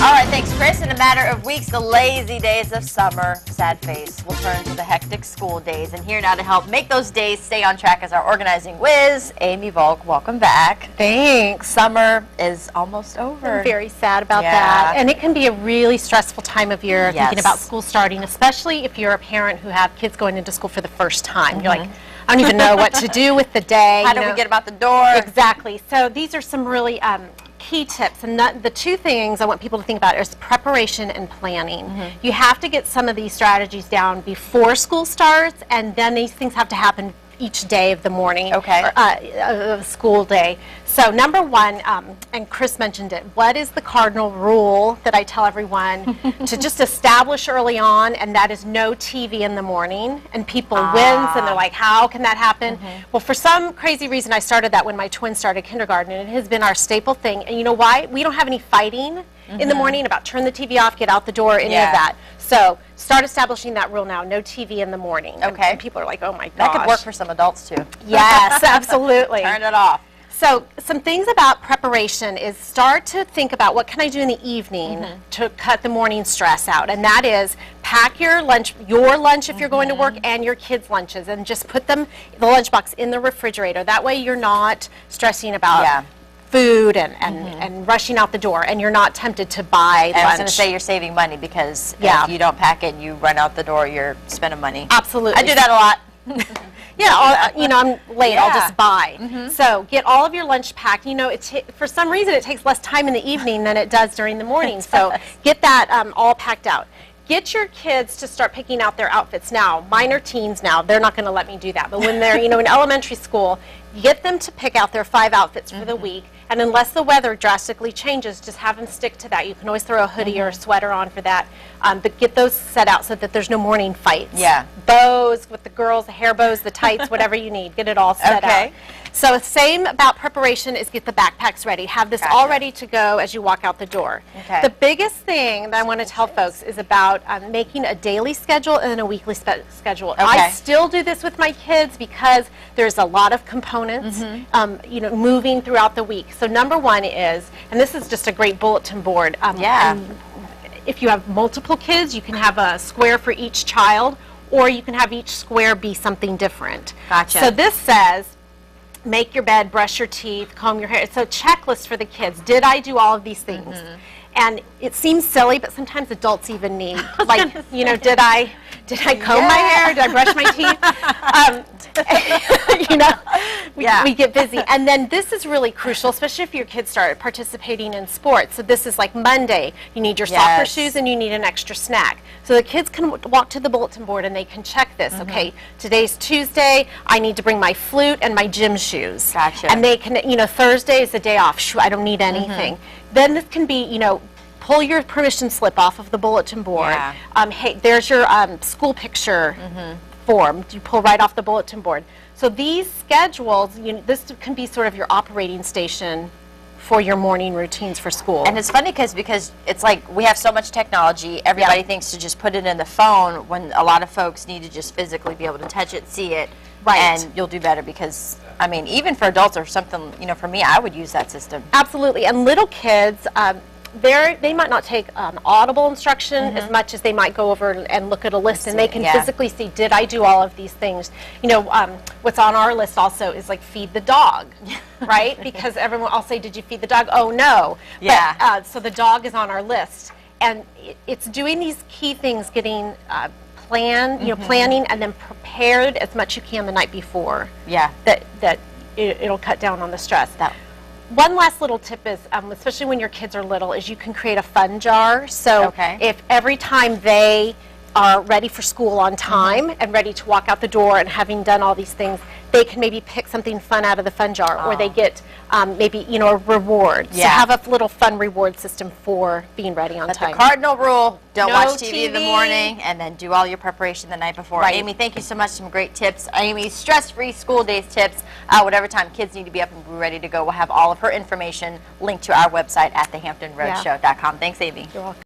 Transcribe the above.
All right, thanks, Chris. In a matter of weeks, the lazy days of summer, sad face, will turn to the hectic school days. And here now to help make those days stay on track is our organizing whiz, Amy Volk. Welcome back. Thanks. Summer is almost over. I'm very sad about that. And it can be a really stressful time of year thinking about school starting, especially if you're a parent who have kids going into school for the first time. You're like, I don't even know what to do with the day. How do we get them out the door? Exactly. So these are some really key tips, and the two things I want people to think about is preparation and planning. You have to get some of these strategies down before school starts, and then these things have to happen each day of the morning, of school day. So number one, and Chris mentioned it, what is the cardinal rule that I tell everyone to just establish early on, and that is no TV in the morning, and people wince, and they're like, how can that happen? Well, for some crazy reason, I started that when my twins started kindergarten, and it has been our staple thing. And you know why? We don't have any fighting in the morning about turn the TV off, get out the door, any of that. So start establishing that rule now, no TV in the morning. And people are like, oh my gosh. That could work for some adults too. Yes, absolutely. Turn it off. So some things about preparation is start to think about what can I do in the evening to cut the morning stress out. And that is pack your lunch if you're going to work, and your kids' lunches, and just put them, the lunchbox, in the refrigerator. That way you're not stressing about food and rushing out the door, and you're not tempted to buy lunch. I was going to say you're saving money, because if you don't pack it and you run out the door, you're spending money. Absolutely. I do that a lot. I'm late, I'll just buy. So get all of your lunch packed. You know, for some reason it takes less time in the evening than it does during the morning. So get that all packed out. Get your kids to start picking out their outfits now. Mine are teens now. They're not going to let me do that. But when they're, in elementary school, get them to pick out their 5 outfits for the week. And unless the weather drastically changes, just have them stick to that. You can always throw a hoodie or a sweater on for that. But get those set out so that there's no morning fights. Bows with the girls, the hair bows, the tights, whatever you need. Get it all set out. So the same about preparation is get the backpacks ready. Have this all ready to go as you walk out the door. The biggest thing that I want to tell folks is about making a daily schedule and then a weekly schedule. I still do this with my kids because there's a lot of components, moving throughout the week. So number one is, and this is just a great bulletin board. If you have multiple kids, you can have a square for each child, or you can have each square be something different. So this says, make your bed, brush your teeth, comb your hair. It's a checklist for the kids. Did I do all of these things? And it seems silly, but sometimes adults even need, like, did I comb my hair? Did I brush my teeth? We get busy. And then this is really crucial, especially if your kids start participating in sports. So this is like Monday. You need your soccer shoes and you need an extra snack. So the kids can walk to the bulletin board and they can check this. Okay, today's Tuesday. I need to bring my flute and my gym shoes. And they can, Thursday is the day off. Shoo, I don't need anything. Then this can be, pull your permission slip off of the bulletin board. Hey, there's your school picture form. You pull right off the bulletin board. So these schedules, this can be sort of your operating station for your morning routines for school. And it's funny because it's like we have so much technology, everybody thinks to just put it in the phone, when a lot of folks need to just physically be able to touch it, see it, and you'll do better because, I mean, even for adults or something, for me, I would use that system. Absolutely. And little kids, they might not take audible instruction as much as they might go over and look at a list, and they can physically see, did I do all of these things? What's on our list also is like feed the dog, right? Because I'll say, did you feed the dog? Oh, no. But, so the dog is on our list. And it's doing these key things, getting planning and then prepared as much you can the night before. That it'll cut down on the stress. One last little tip is, especially when your kids are little, is you can create a fun jar. So if every time they are ready for school on time and ready to walk out the door and having done all these things, they can maybe pick something fun out of the fun jar, or they get maybe, a reward. So have a little fun reward system for being ready on time. The cardinal rule, don't watch TV in the morning, and then do all your preparation the night before. Amy, thank you so much. Some great tips. Amy's stress-free school days tips. Whatever time kids need to be up and be ready to go, we'll have all of her information linked to our website at thehamptonroadshow.com. Thanks, Amy. You're welcome.